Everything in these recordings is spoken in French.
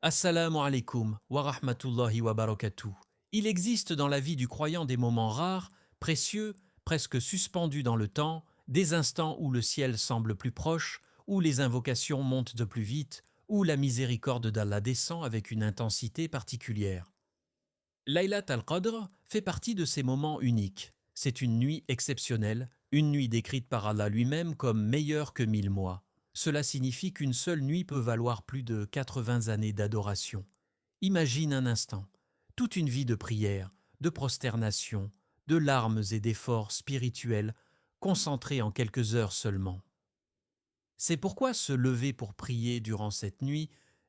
Assalamu alaikum wa rahmatullahi wa barakatuh. Il existe dans la vie du croyant des moments rares, précieux, presque suspendus dans le temps, des instants où le ciel semble plus proche, où les invocations montent de plus vite, où la miséricorde d'Allah descend avec une intensité particulière. Laylat al-Qadr fait partie de ces moments uniques. C'est une nuit exceptionnelle, une nuit décrite par Allah lui-même comme meilleure que 1000 mois. Cela signifie qu'une seule nuit peut valoir plus de 80 années d'adoration. Imagine un instant, toute une vie de prière, de prosternation, de larmes et d'efforts spirituels concentrés en quelques heures seulement. C'est pourquoi se lever pour prier durant cette nuit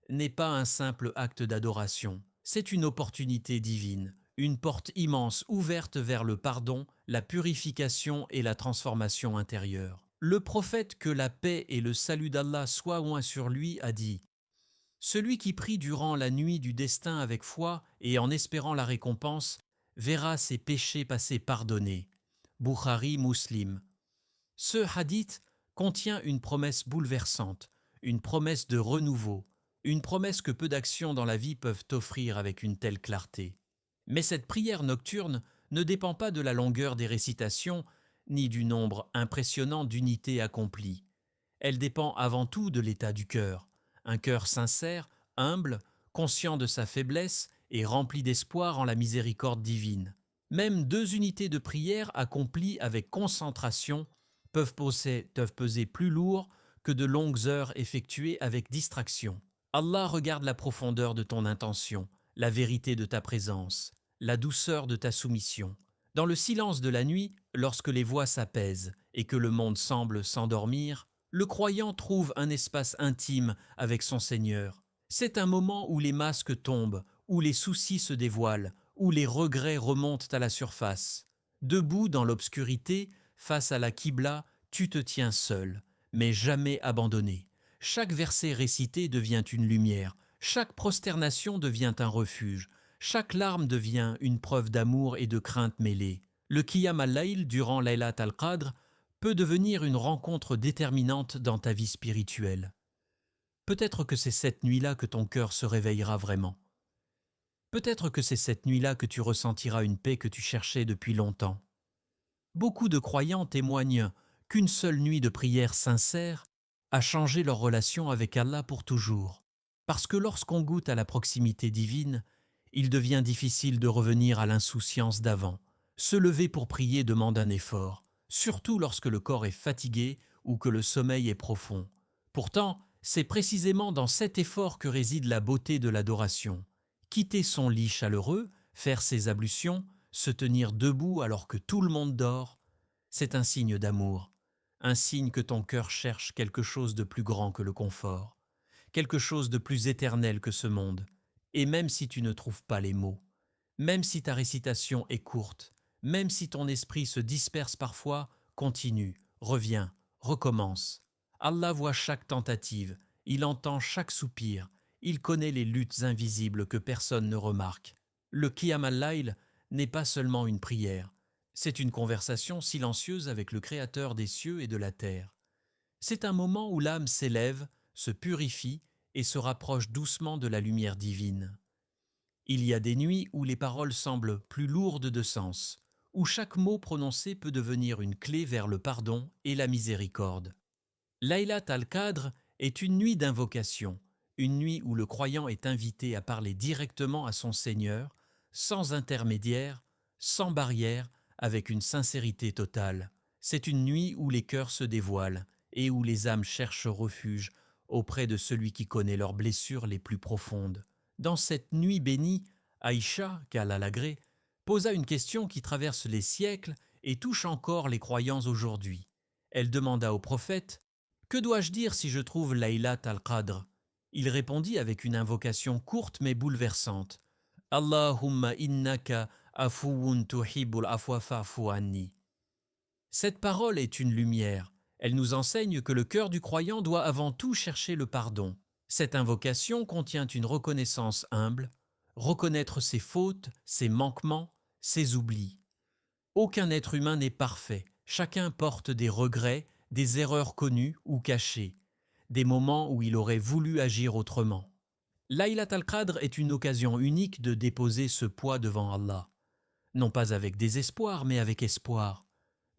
n'est pas un simple acte d'adoration, c'est une opportunité divine, une porte immense ouverte vers le pardon, la purification et la transformation intérieure. Le prophète, que la paix et le salut d'Allah soient oints sur lui, a dit: celui qui prie durant la nuit du destin avec foi et en espérant la récompense verra ses péchés passer pardonnés. Bukhari Muslim. Ce hadith contient une promesse bouleversante, une promesse de renouveau, une promesse que peu d'actions dans la vie peuvent offrir avec une telle clarté. Mais cette prière nocturne ne dépend pas de la longueur des récitations, ni du nombre impressionnant d'unités accomplies. Elle dépend avant tout de l'état du cœur, un cœur sincère, humble, conscient de sa faiblesse et rempli d'espoir en la miséricorde divine. Même 2 unités de prière accomplies avec concentration peuvent peser plus lourd que de longues heures effectuées avec distraction. Allah regarde la profondeur de ton intention, la vérité de ta présence, la douceur de ta soumission. Dans le silence de la nuit, lorsque les voix s'apaisent et que le monde semble s'endormir, le croyant trouve un espace intime avec son Seigneur. C'est un moment où les masques tombent, où les soucis se dévoilent, où les regrets remontent à la surface. Debout dans l'obscurité, face à la Qibla, tu te tiens seul, mais jamais abandonné. Chaque verset récité devient une lumière, chaque prosternation devient un refuge, chaque larme devient une preuve d'amour et de crainte mêlée. Le Qiyam al-Layl durant Laylat al-Qadr peut devenir une rencontre déterminante dans ta vie spirituelle. Peut-être que c'est cette nuit-là que ton cœur se réveillera vraiment. Peut-être que c'est cette nuit-là que tu ressentiras une paix que tu cherchais depuis longtemps. Beaucoup de croyants témoignent qu'une seule nuit de prière sincère a changé leur relation avec Allah pour toujours. Parce que lorsqu'on goûte à la proximité divine, il devient difficile de revenir à l'insouciance d'avant. Se lever pour prier demande un effort, surtout lorsque le corps est fatigué ou que le sommeil est profond. Pourtant, c'est précisément dans cet effort que réside la beauté de l'adoration. Quitter son lit chaleureux, faire ses ablutions, se tenir debout alors que tout le monde dort, c'est un signe d'amour, un signe que ton cœur cherche quelque chose de plus grand que le confort, quelque chose de plus éternel que ce monde. Et même si tu ne trouves pas les mots, même si ta récitation est courte, même si ton esprit se disperse parfois, continue, reviens, recommence. Allah voit chaque tentative, il entend chaque soupir, il connaît les luttes invisibles que personne ne remarque. Le Qiyam al-Layl n'est pas seulement une prière, c'est une conversation silencieuse avec le Créateur des cieux et de la terre. C'est un moment où l'âme s'élève, se purifie et se rapproche doucement de la lumière divine. Il y a des nuits où les paroles semblent plus lourdes de sens, où chaque mot prononcé peut devenir une clé vers le pardon et la miséricorde. Laylat al-Qadr est une nuit d'invocation, une nuit où le croyant est invité à parler directement à son Seigneur, sans intermédiaire, sans barrière, avec une sincérité totale. C'est une nuit où les cœurs se dévoilent et où les âmes cherchent refuge auprès de celui qui connaît leurs blessures les plus profondes. Dans cette nuit bénie, Aïcha, qu'Allah l'agrée, posa une question qui traverse les siècles et touche encore les croyants aujourd'hui. Elle demanda au prophète: que dois-je dire si je trouve Laylat al-Qadr? Il répondit avec une invocation courte mais bouleversante: Allahumma innaka afuwun tuhibbul afwa fa'fu anni. Cette parole est une lumière. Elle nous enseigne que le cœur du croyant doit avant tout chercher le pardon. Cette invocation contient une reconnaissance humble, reconnaître ses fautes, ses manquements, ses oublis. Aucun être humain n'est parfait. Chacun porte des regrets, des erreurs connues ou cachées, des moments où il aurait voulu agir autrement. Laylat al-Qadr est une occasion unique de déposer ce poids devant Allah. Non pas avec désespoir, mais avec espoir.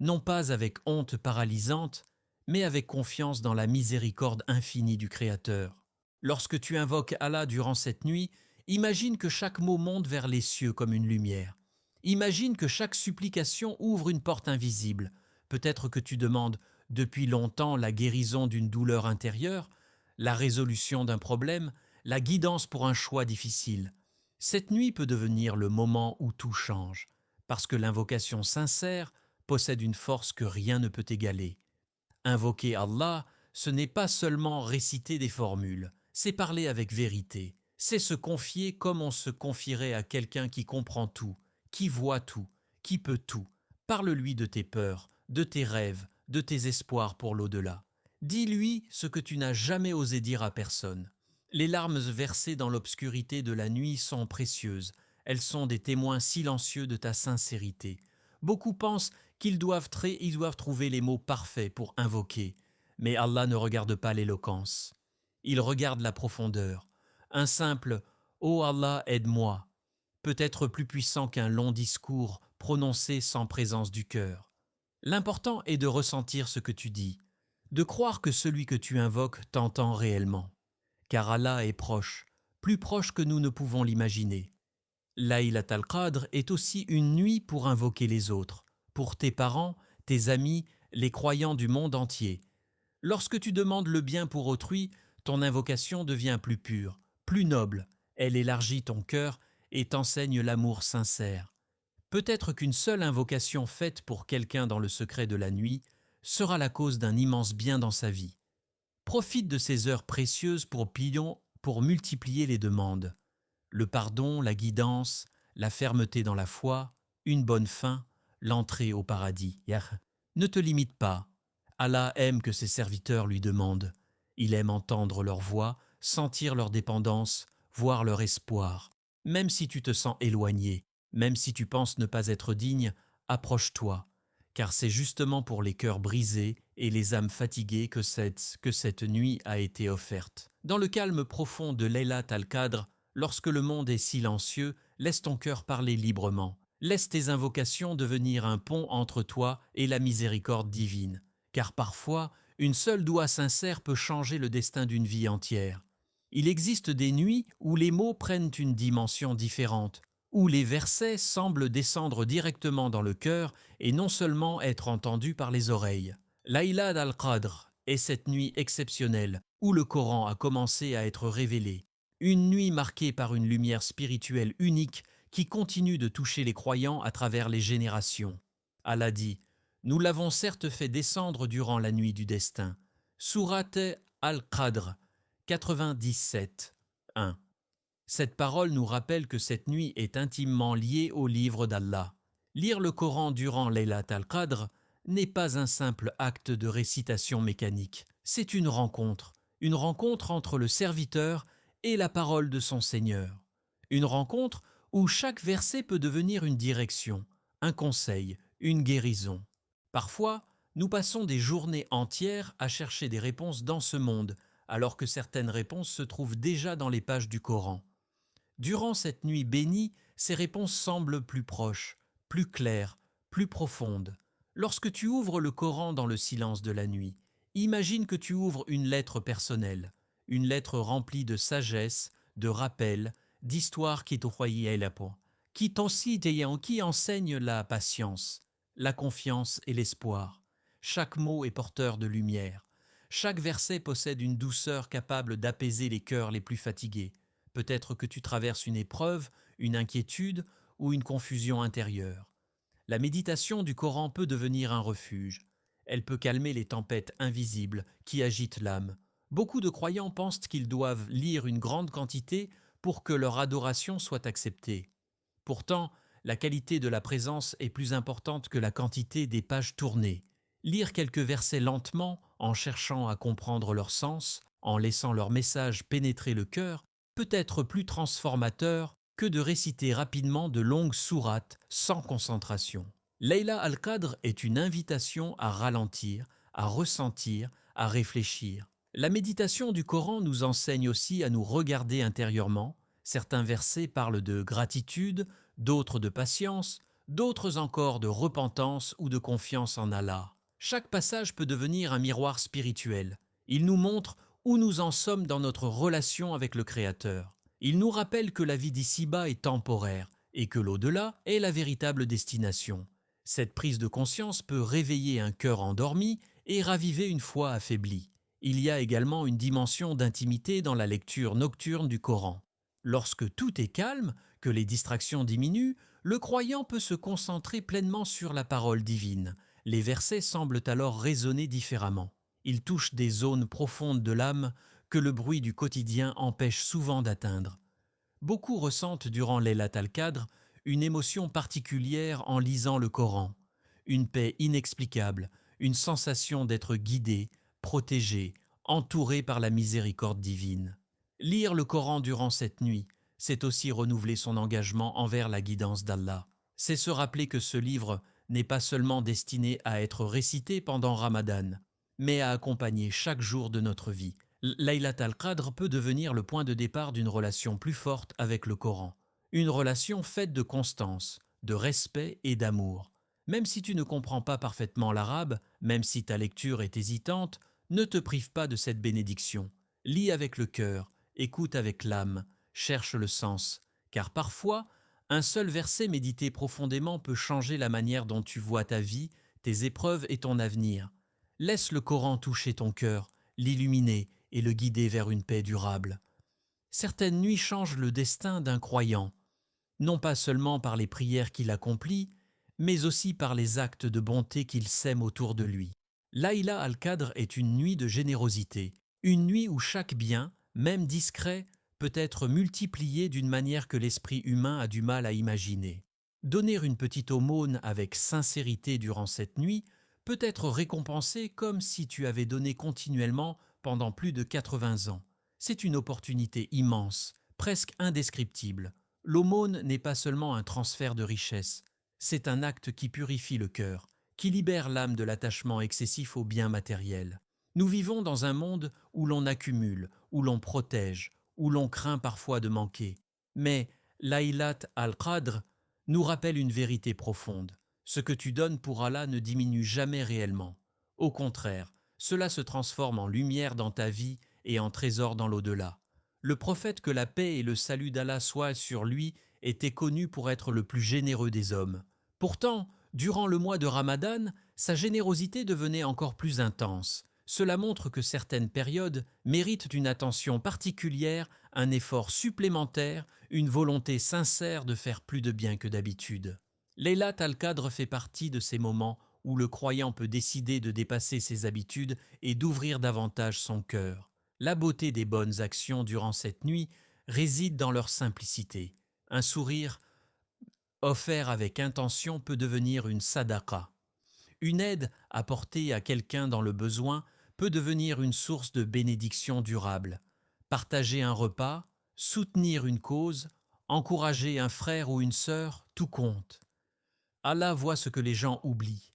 Non pas avec honte paralysante, mais avec confiance dans la miséricorde infinie du Créateur. Lorsque tu invoques Allah durant cette nuit, imagine que chaque mot monte vers les cieux comme une lumière. Imagine que chaque supplication ouvre une porte invisible. Peut-être que tu demandes depuis longtemps la guérison d'une douleur intérieure, la résolution d'un problème, la guidance pour un choix difficile. Cette nuit peut devenir le moment où tout change, parce que l'invocation sincère possède une force que rien ne peut égaler. Invoquer Allah, ce n'est pas seulement réciter des formules, c'est parler avec vérité, c'est se confier comme on se confierait à quelqu'un qui comprend tout, qui voit tout, qui peut tout. Parle-lui de tes peurs, de tes rêves, de tes espoirs pour l'au-delà. Dis-lui ce que tu n'as jamais osé dire à personne. Les larmes versées dans l'obscurité de la nuit sont précieuses, elles sont des témoins silencieux de ta sincérité. Beaucoup pensent ils doivent trouver les mots parfaits pour invoquer, mais Allah ne regarde pas l'éloquence. Il regarde la profondeur. Un simple « Oh Allah, aide-moi » peut être plus puissant qu'un long discours prononcé sans présence du cœur. L'important est de ressentir ce que tu dis, de croire que celui que tu invoques t'entend réellement. Car Allah est proche, plus proche que nous ne pouvons l'imaginer. Laylat al-Qadr est aussi une nuit pour invoquer les autres, pour tes parents, tes amis, les croyants du monde entier. Lorsque tu demandes le bien pour autrui, ton invocation devient plus pure, plus noble, elle élargit ton cœur et t'enseigne l'amour sincère. Peut-être qu'une seule invocation faite pour quelqu'un dans le secret de la nuit sera la cause d'un immense bien dans sa vie. Profite de ces heures précieuses pour multiplier les demandes. Le pardon, la guidance, la fermeté dans la foi, une bonne fin, l'entrée au paradis. Ne te limite pas. Allah aime que ses serviteurs lui demandent. Il aime entendre leur voix, sentir leur dépendance, voir leur espoir. Même si tu te sens éloigné, même si tu penses ne pas être digne, approche-toi, car c'est justement pour les cœurs brisés et les âmes fatiguées que cette nuit a été offerte. Dans le calme profond de Laylat al-Qadr, lorsque le monde est silencieux, laisse ton cœur parler librement. Laisse tes invocations devenir un pont entre toi et la miséricorde divine. Car parfois, une seule doua sincère peut changer le destin d'une vie entière. Il existe des nuits où les mots prennent une dimension différente, où les versets semblent descendre directement dans le cœur et non seulement être entendus par les oreilles. Laylat al-Qadr est cette nuit exceptionnelle où le Coran a commencé à être révélé. Une nuit marquée par une lumière spirituelle unique qui continue de toucher les croyants à travers les générations. Allah dit « Nous l'avons certes fait descendre durant la nuit du destin. » Sourate Al-Qadr 97, 1. Cette parole nous rappelle que cette nuit est intimement liée au livre d'Allah. Lire le Coran durant Laylat al-Qadr n'est pas un simple acte de récitation mécanique. C'est une rencontre entre le serviteur et la parole de son Seigneur. Une rencontre où chaque verset peut devenir une direction, un conseil, une guérison. Parfois, nous passons des journées entières à chercher des réponses dans ce monde, alors que certaines réponses se trouvent déjà dans les pages du Coran. Durant cette nuit bénie, ces réponses semblent plus proches, plus claires, plus profondes. Lorsque tu ouvres le Coran dans le silence de la nuit, imagine que tu ouvres une lettre personnelle, une lettre remplie de sagesse, de rappels, d'histoires qui qui enseignent la patience, la confiance et l'espoir. Chaque mot est porteur de lumière. Chaque verset possède une douceur capable d'apaiser les cœurs les plus fatigués. Peut-être que tu traverses une épreuve, une inquiétude ou une confusion intérieure. La méditation du Coran peut devenir un refuge. Elle peut calmer les tempêtes invisibles qui agitent l'âme. Beaucoup de croyants pensent qu'ils doivent lire une grande quantité pour que leur adoration soit acceptée. Pourtant, la qualité de la présence est plus importante que la quantité des pages tournées. Lire quelques versets lentement, en cherchant à comprendre leur sens, en laissant leur message pénétrer le cœur, peut être plus transformateur que de réciter rapidement de longues sourates sans concentration. Laylat al-Qadr est une invitation à ralentir, à ressentir, à réfléchir. La méditation du Coran nous enseigne aussi à nous regarder intérieurement. Certains versets parlent de gratitude, d'autres de patience, d'autres encore de repentance ou de confiance en Allah. Chaque passage peut devenir un miroir spirituel. Il nous montre où nous en sommes dans notre relation avec le Créateur. Il nous rappelle que la vie d'ici-bas est temporaire et que l'au-delà est la véritable destination. Cette prise de conscience peut réveiller un cœur endormi et raviver une foi affaiblie. Il y a également une dimension d'intimité dans la lecture nocturne du Coran. Lorsque tout est calme, que les distractions diminuent, le croyant peut se concentrer pleinement sur la parole divine. Les versets semblent alors résonner différemment. Ils touchent des zones profondes de l'âme que le bruit du quotidien empêche souvent d'atteindre. Beaucoup ressentent durant Laylat al-Qadr une émotion particulière en lisant le Coran, une paix inexplicable, une sensation d'être guidé, protégé, entouré par la miséricorde divine. Lire le Coran durant cette nuit, c'est aussi renouveler son engagement envers la guidance d'Allah. C'est se rappeler que ce livre n'est pas seulement destiné à être récité pendant Ramadan, mais à accompagner chaque jour de notre vie. Laylat al-Qadr peut devenir le point de départ d'une relation plus forte avec le Coran. Une relation faite de constance, de respect et d'amour. Même si tu ne comprends pas parfaitement l'arabe, même si ta lecture est hésitante, ne te prive pas de cette bénédiction. Lis avec le cœur, écoute avec l'âme, cherche le sens, car parfois, un seul verset médité profondément peut changer la manière dont tu vois ta vie, tes épreuves et ton avenir. Laisse le Coran toucher ton cœur, l'illuminer et le guider vers une paix durable. Certaines nuits changent le destin d'un croyant, non pas seulement par les prières qu'il accomplit, mais aussi par les actes de bonté qu'il sème autour de lui. Laylat al-Qadr est une nuit de générosité, une nuit où chaque bien, même discret, peut être multiplié d'une manière que l'esprit humain a du mal à imaginer. Donner une petite aumône avec sincérité durant cette nuit peut être récompensé comme si tu avais donné continuellement pendant plus de 80 ans. C'est une opportunité immense, presque indescriptible. L'aumône n'est pas seulement un transfert de richesse, c'est un acte qui purifie le cœur, qui libère l'âme de l'attachement excessif aux biens matériels. Nous vivons dans un monde où l'on accumule, où l'on protège, où l'on craint parfois de manquer. Mais Laylat al-Qadr nous rappelle une vérité profonde. Ce que tu donnes pour Allah ne diminue jamais réellement. Au contraire, cela se transforme en lumière dans ta vie et en trésor dans l'au-delà. Le prophète, que la paix et le salut d'Allah soient sur lui, était connu pour être le plus généreux des hommes. Pourtant, durant le mois de Ramadan, sa générosité devenait encore plus intense. Cela montre que certaines périodes méritent une attention particulière, un effort supplémentaire, une volonté sincère de faire plus de bien que d'habitude. Laylat al-Qadr fait partie de ces moments où le croyant peut décider de dépasser ses habitudes et d'ouvrir davantage son cœur. La beauté des bonnes actions durant cette nuit réside dans leur simplicité. Un sourire offert avec intention peut devenir une sadaqa. Une aide apportée à quelqu'un dans le besoin peut devenir une source de bénédiction durable. Partager un repas, soutenir une cause, encourager un frère ou une sœur, tout compte. Allah voit ce que les gens oublient.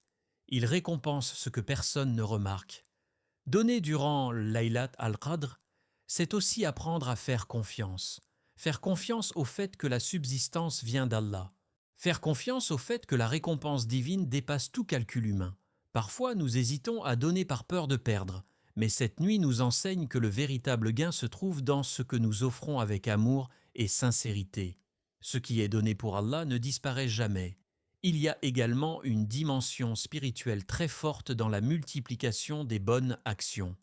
Il récompense ce que personne ne remarque. Donner durant Laylat al-Qadr, c'est aussi apprendre à faire confiance. Faire confiance au fait que la subsistance vient d'Allah. Faire confiance au fait que la récompense divine dépasse tout calcul humain. Parfois, nous hésitons à donner par peur de perdre, mais cette nuit nous enseigne que le véritable gain se trouve dans ce que nous offrons avec amour et sincérité. Ce qui est donné pour Allah ne disparaît jamais. Il y a également une dimension spirituelle très forte dans la multiplication des bonnes actions.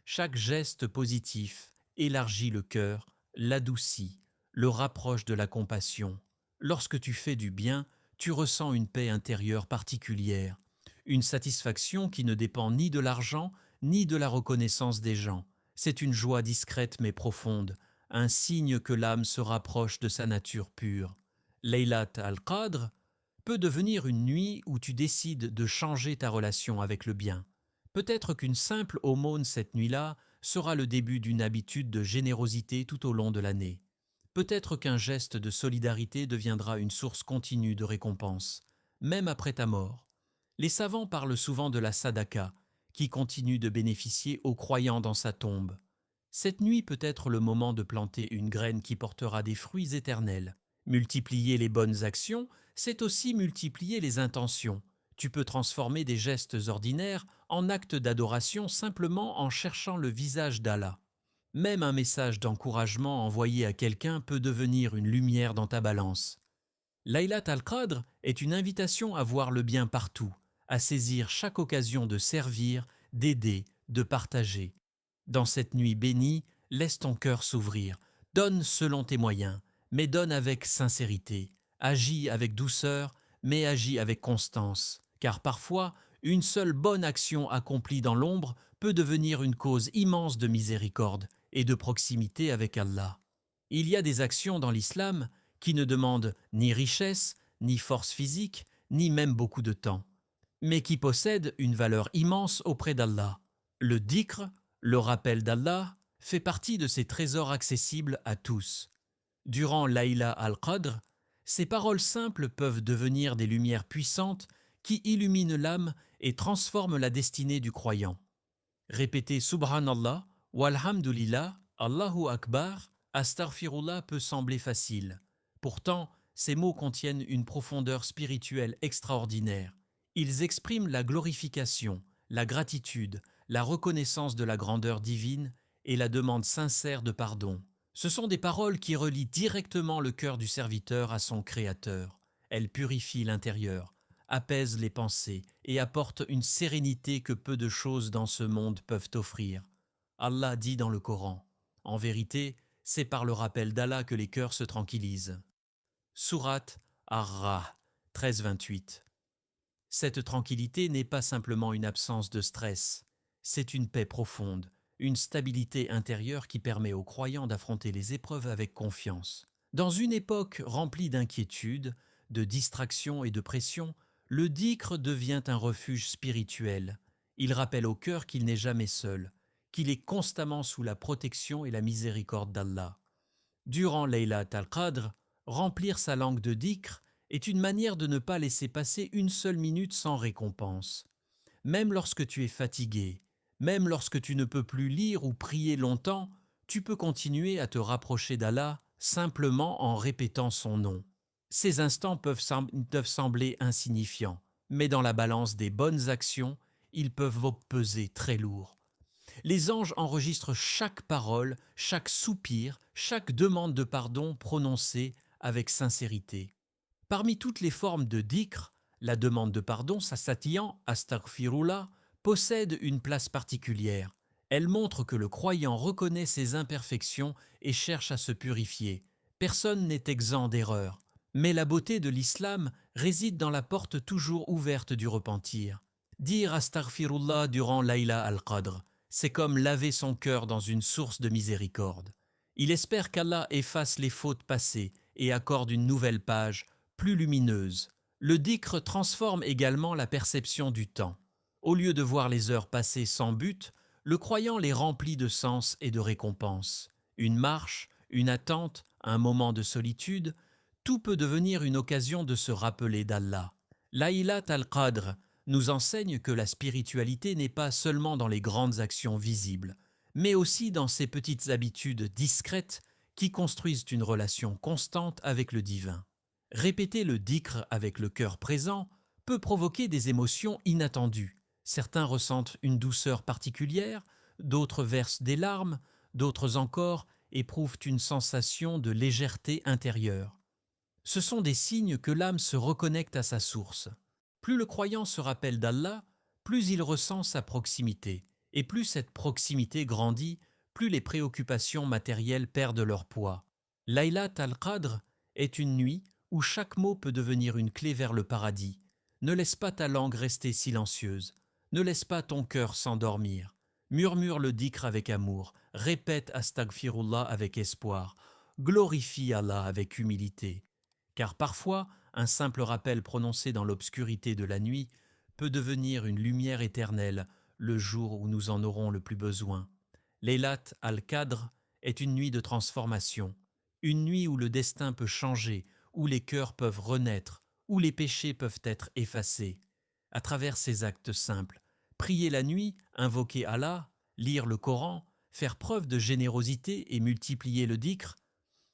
Chaque geste positif élargit le cœur, l'adoucit, le rapproche de la compassion. Lorsque tu fais du bien, tu ressens une paix intérieure particulière, une satisfaction qui ne dépend ni de l'argent, ni de la reconnaissance des gens. C'est une joie discrète mais profonde, un signe que l'âme se rapproche de sa nature pure. Laylat al-Qadr peut devenir une nuit où tu décides de changer ta relation avec le bien. Peut-être qu'une simple aumône cette nuit-là sera le début d'une habitude de générosité tout au long de l'année. Peut-être qu'un geste de solidarité deviendra une source continue de récompense, même après ta mort. Les savants parlent souvent de la sadaqa, qui continue de bénéficier aux croyants dans sa tombe. Cette nuit peut être le moment de planter une graine qui portera des fruits éternels. Multiplier les bonnes actions, c'est aussi multiplier les intentions. Tu peux transformer des gestes ordinaires en actes d'adoration simplement en cherchant le visage d'Allah. Même un message d'encouragement envoyé à quelqu'un peut devenir une lumière dans ta balance. Laylat al-Qadr est une invitation à voir le bien partout, à saisir chaque occasion de servir, d'aider, de partager. Dans cette nuit bénie, laisse ton cœur s'ouvrir. Donne selon tes moyens, mais donne avec sincérité. Agis avec douceur, mais agis avec constance. Car parfois, une seule bonne action accomplie dans l'ombre peut devenir une cause immense de miséricorde et de proximité avec Allah. Il y a des actions dans l'islam qui ne demandent ni richesse, ni force physique, ni même beaucoup de temps, mais qui possèdent une valeur immense auprès d'Allah. Le dhikr, le rappel d'Allah, fait partie de ces trésors accessibles à tous. Durant Layla al-Qadr, ces paroles simples peuvent devenir des lumières puissantes qui illuminent l'âme et transforment la destinée du croyant. Répéter Subhanallah, Walhamdulillah, Allahu Akbar, Astaghfirullah peut sembler facile. Pourtant, ces mots contiennent une profondeur spirituelle extraordinaire. Ils expriment la glorification, la gratitude, la reconnaissance de la grandeur divine et la demande sincère de pardon. Ce sont des paroles qui relient directement le cœur du serviteur à son Créateur. Elles purifient l'intérieur, apaisent les pensées et apportent une sérénité que peu de choses dans ce monde peuvent offrir. Allah dit dans le Coran, « En vérité, c'est par le rappel d'Allah que les cœurs se tranquillisent. » Sourate Ar-Ra'd 13-28. Cette tranquillité n'est pas simplement une absence de stress, c'est une paix profonde, une stabilité intérieure qui permet aux croyants d'affronter les épreuves avec confiance. Dans une époque remplie d'inquiétudes, de distractions et de pression, le dhikr devient un refuge spirituel. Il rappelle au cœur qu'il n'est jamais seul, qu'il est constamment sous la protection et la miséricorde d'Allah. Durant Laylat al-Qadr, remplir sa langue de dhikr est une manière de ne pas laisser passer une seule minute sans récompense. Même lorsque tu es fatigué, même lorsque tu ne peux plus lire ou prier longtemps, tu peux continuer à te rapprocher d'Allah simplement en répétant son nom. Ces instants peuvent sembler insignifiants, mais dans la balance des bonnes actions, ils peuvent peser très lourd. Les anges enregistrent chaque parole, chaque soupir, chaque demande de pardon prononcée avec sincérité. Parmi toutes les formes de dhikr, la demande de pardon s'assatillant Astaghfirullah possède une place particulière. Elle montre que le croyant reconnaît ses imperfections et cherche à se purifier. Personne n'est exempt d'erreur. Mais la beauté de l'islam réside dans la porte toujours ouverte du repentir. Dire Astaghfirullah durant Layla al-Qadr, c'est comme laver son cœur dans une source de miséricorde. Il espère qu'Allah efface les fautes passées et accorde une nouvelle page, plus lumineuse. Le dhikr transforme également la perception du temps. Au lieu de voir les heures passées sans but, le croyant les remplit de sens et de récompenses. Une marche, une attente, un moment de solitude, tout peut devenir une occasion de se rappeler d'Allah. Laylat al-Qadr nous enseigne que la spiritualité n'est pas seulement dans les grandes actions visibles, mais aussi dans ces petites habitudes discrètes qui construisent une relation constante avec le divin. Répéter le dhikr avec le cœur présent peut provoquer des émotions inattendues. Certains ressentent une douceur particulière, d'autres versent des larmes, d'autres encore éprouvent une sensation de légèreté intérieure. Ce sont des signes que l'âme se reconnecte à sa source. Plus le croyant se rappelle d'Allah, plus il ressent sa proximité, et plus cette proximité grandit, plus les préoccupations matérielles perdent leur poids. Laylat al-Qadr est une nuit où chaque mot peut devenir une clé vers le paradis. Ne laisse pas ta langue rester silencieuse, ne laisse pas ton cœur s'endormir. Murmure le dhikr avec amour, répète Astaghfirullah avec espoir, glorifie Allah avec humilité. Car parfois, un simple rappel prononcé dans l'obscurité de la nuit peut devenir une lumière éternelle le jour où nous en aurons le plus besoin. Laylat al-Qadr est une nuit de transformation, une nuit où le destin peut changer, où les cœurs peuvent renaître, où les péchés peuvent être effacés. À travers ces actes simples, Prier la nuit, invoquer Allah, lire le Coran, faire preuve de générosité et multiplier le dhikr,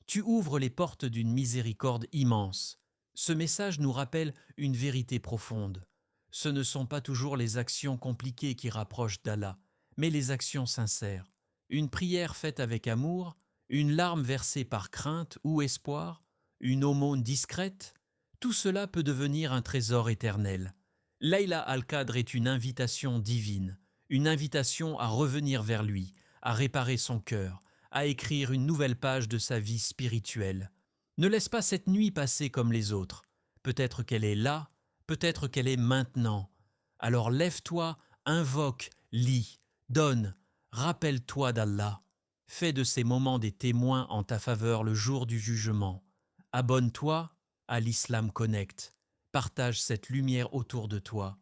tu ouvres les portes d'une miséricorde immense. Ce message nous rappelle une vérité profonde. Ce ne sont pas toujours les actions compliquées qui rapprochent d'Allah, mais les actions sincères. Une prière faite avec amour, une larme versée par crainte ou espoir, une aumône discrète, tout cela peut devenir un trésor éternel. Layla al-Qadr est une invitation divine, une invitation à revenir vers lui, à réparer son cœur, à écrire une nouvelle page de sa vie spirituelle. Ne laisse pas cette nuit passer comme les autres. Peut-être qu'elle est là, peut-être qu'elle est maintenant. Alors lève-toi, invoque, lis, donne, rappelle-toi d'Allah. Fais de ces moments des témoins en ta faveur le jour du jugement. Abonne-toi à l'Islam Connect. Partage cette lumière autour de toi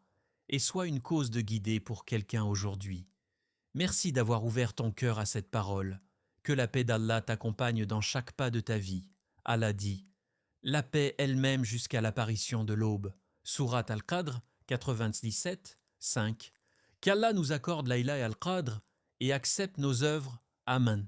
et sois une cause de guider pour quelqu'un aujourd'hui. Merci d'avoir ouvert ton cœur à cette parole. Que la paix d'Allah t'accompagne dans chaque pas de ta vie. Allah dit « La paix elle-même jusqu'à l'apparition de l'aube ». Sourate Al-Qadr 97, 5. Qu'Allah nous accorde Layla et Al-Qadr et accepte nos œuvres. Amen.